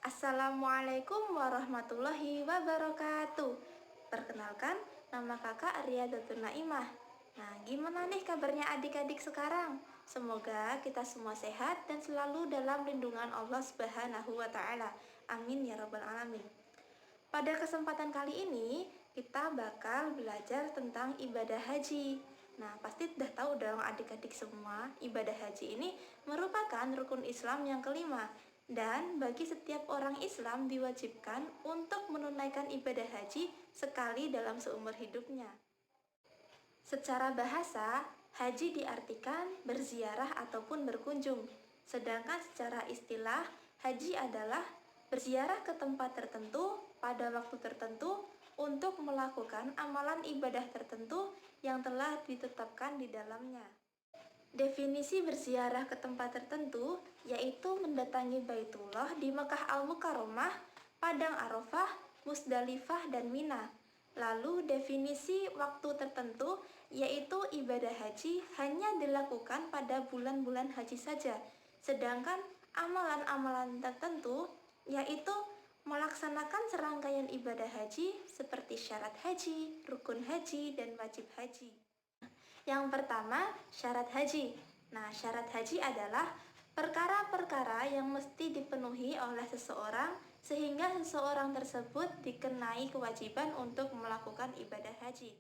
Assalamualaikum warahmatullahi wabarakatuh. Perkenalkan, nama kakak Arya Datun Naimah. Nah, gimana nih kabarnya adik-adik sekarang? Semoga kita semua sehat dan selalu dalam lindungan Allah Subhanahu wa Ta'ala. Amin ya Rabbal 'Alamin. Pada kesempatan kali ini, kita bakal belajar tentang ibadah haji. Nah, pasti udah tahu dong adik-adik semua, ibadah haji ini merupakan rukun Islam yang kelima. Dan bagi setiap orang Islam diwajibkan untuk menunaikan ibadah haji sekali dalam seumur hidupnya. Secara bahasa, haji diartikan berziarah ataupun berkunjung. Sedangkan secara istilah, haji adalah berziarah ke tempat tertentu pada waktu tertentu untuk melakukan amalan ibadah tertentu yang telah ditetapkan di dalamnya. Definisi berziarah ke tempat tertentu yaitu mendatangi Baitullah di Mekah Al-Mukarramah, Padang Arafah, Musdalifah, dan Mina. Lalu definisi waktu tertentu yaitu ibadah haji hanya dilakukan pada bulan-bulan haji saja. Sedangkan amalan-amalan tertentu yaitu melaksanakan serangkaian ibadah haji seperti syarat haji, rukun haji, dan wajib haji. Yang pertama, syarat haji. Nah, syarat haji adalah perkara-perkara yang mesti dipenuhi oleh seseorang sehingga seseorang tersebut dikenai kewajiban untuk melakukan ibadah haji.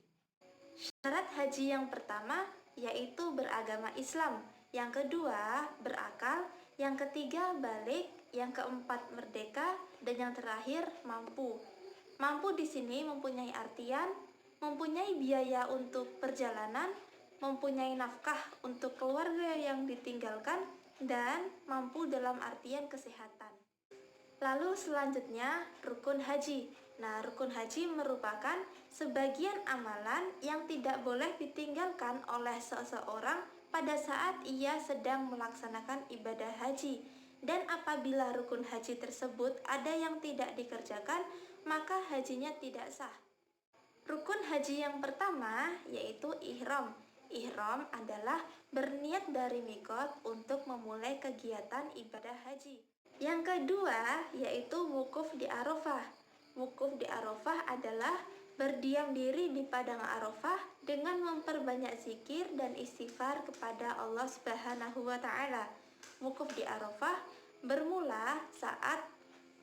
Syarat haji yang pertama yaitu beragama Islam, yang kedua berakal, yang ketiga balik, yang keempat merdeka, dan yang terakhir mampu. Mampu di sini mempunyai artian mempunyai biaya untuk perjalanan, mempunyai nafkah untuk keluarga yang ditinggalkan, dan mampu dalam artian kesehatan. Lalu selanjutnya rukun haji. Nah, rukun haji merupakan sebagian amalan yang tidak boleh ditinggalkan oleh seseorang pada saat ia sedang melaksanakan ibadah haji. Dan apabila rukun haji tersebut ada yang tidak dikerjakan, maka hajinya tidak sah. Rukun haji yang pertama yaitu ihram. Ihram adalah berniat dari mikot untuk memulai kegiatan ibadah haji. Yang kedua yaitu wukuf di Arafah. Wukuf di Arafah adalah berdiam diri di padang Arafah dengan memperbanyak zikir dan istighfar kepada Allah Subhanahu wa Ta'ala. Wukuf di Arafah bermula saat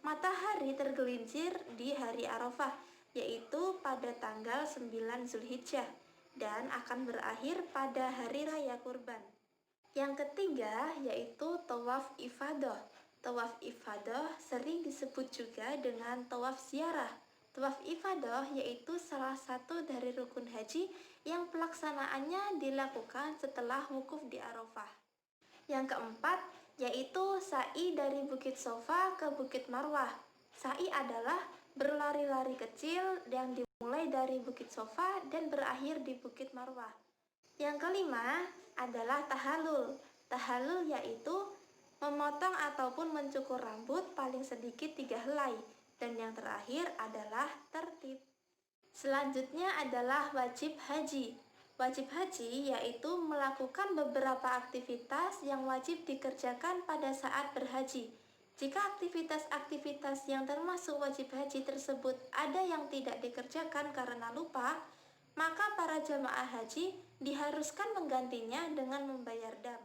matahari tergelincir di hari Arafah, yaitu pada tanggal 9 Zulhijjah, dan akan berakhir pada hari raya kurban. Yang ketiga yaitu tawaf ifadah. Tawaf ifadah sering disebut juga dengan tawaf ziarah. Tawaf ifadah yaitu salah satu dari rukun haji yang pelaksanaannya dilakukan setelah wukuf di Arafah. Yang keempat yaitu sa'i dari Bukit Sofa ke Bukit Marwah. Sa'i adalah berlari-lari kecil yang dimulai dari Bukit Sofa dan berakhir di Bukit Marwah. Yang kelima adalah tahallul. Tahallul yaitu memotong ataupun mencukur rambut paling sedikit 3 helai. Dan yang terakhir adalah tertib. Selanjutnya adalah wajib haji. Wajib haji yaitu melakukan beberapa aktivitas yang wajib dikerjakan pada saat berhaji. Jika aktivitas-aktivitas yang termasuk wajib haji tersebut ada yang tidak dikerjakan karena lupa, maka para jamaah haji diharuskan menggantinya dengan membayar dam.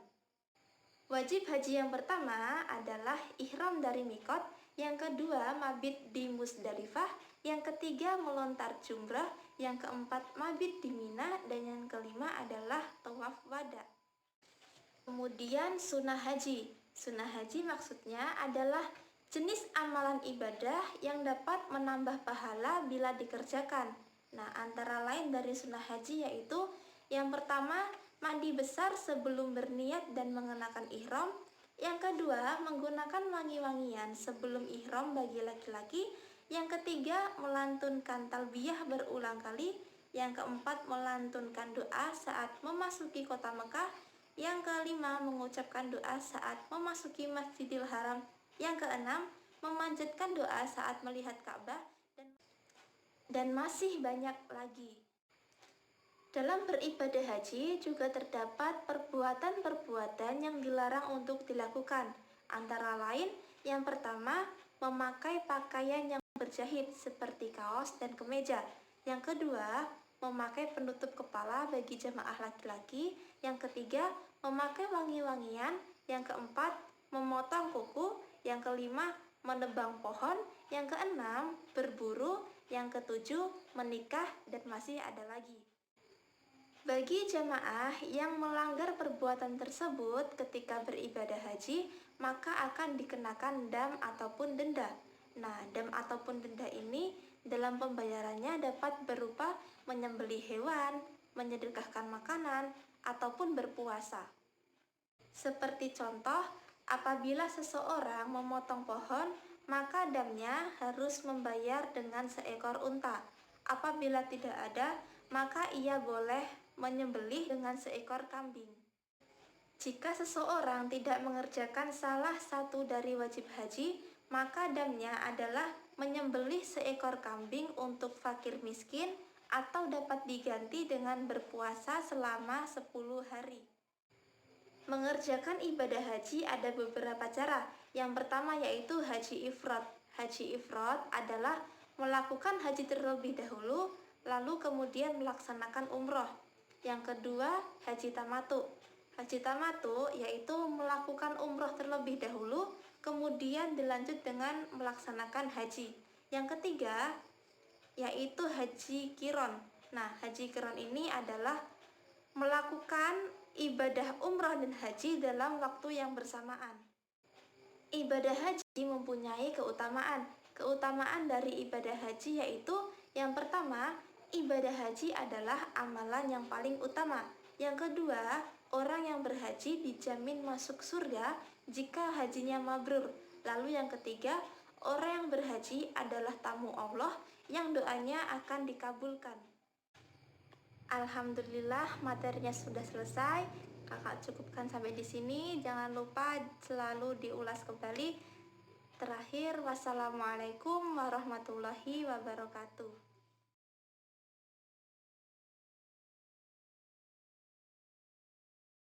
Wajib haji yang pertama adalah ihram dari mikot, yang kedua mabit di Musdalifah, yang ketiga melontar jumrah, yang keempat mabit di Mina, dan yang kelima adalah tawaf wada. Kemudian sunnah haji. Sunnah haji maksudnya adalah jenis amalan ibadah yang dapat menambah pahala bila dikerjakan. Nah, antara lain dari sunnah haji yaitu yang pertama, mandi besar sebelum berniat dan mengenakan ihram. Yang kedua, menggunakan wangi-wangian sebelum ihram bagi laki-laki. Yang ketiga, melantunkan talbiyah berulang kali. Yang keempat, melantunkan doa saat memasuki kota Mekah. Yang kelima, mengucapkan doa saat memasuki Masjidil Haram. Yang keenam, memanjatkan doa saat melihat Ka'bah, dan masih banyak lagi. Dalam beribadah haji juga terdapat perbuatan-perbuatan yang dilarang untuk dilakukan. Antara lain, yang pertama, memakai pakaian yang berjahit seperti kaos dan kemeja. Yang kedua, memakai penutup kepala bagi jamaah laki-laki. Yang ketiga, memakai wangi-wangian. Yang keempat, memotong kuku. Yang kelima, menebang pohon. Yang keenam, berburu. Yang ketujuh, menikah, dan masih ada lagi. Bagi jamaah yang melanggar perbuatan tersebut ketika beribadah haji, maka akan dikenakan dam ataupun denda. Nah, dam ataupun denda ini dalam pembayarannya dapat berupa menyembelih hewan, menyedekahkan makanan, ataupun berpuasa. Seperti contoh, apabila seseorang memotong pohon, maka damnya harus membayar dengan seekor unta. Apabila tidak ada, maka ia boleh menyembelih dengan seekor kambing. Jika seseorang tidak mengerjakan salah satu dari wajib haji, maka damnya adalah menyembelih seekor kambing untuk fakir miskin atau dapat diganti dengan berpuasa selama 10 hari. Mengerjakan ibadah haji ada beberapa cara. Yang pertama yaitu haji ifrad. Haji ifrad adalah melakukan haji terlebih dahulu, lalu kemudian melaksanakan umroh. Yang kedua, haji tamatu. Haji tamatu yaitu melakukan umroh terlebih dahulu, kemudian dilanjut dengan melaksanakan haji. Yang ketiga, yaitu haji kiron. Nah, haji kiron ini adalah melakukan ibadah umrah dan haji dalam waktu yang bersamaan. Ibadah haji mempunyai keutamaan. Keutamaan dari ibadah haji yaitu yang pertama, ibadah haji adalah amalan yang paling utama. Yang kedua, orang yang berhaji dijamin masuk surga jika hajinya mabrur. Lalu yang ketiga, orang yang berhaji adalah tamu Allah yang doanya akan dikabulkan. Alhamdulillah, materinya sudah selesai. Kakak cukupkan sampai di sini. Jangan lupa selalu diulas kembali. Terakhir, wassalamualaikum warahmatullahi wabarakatuh.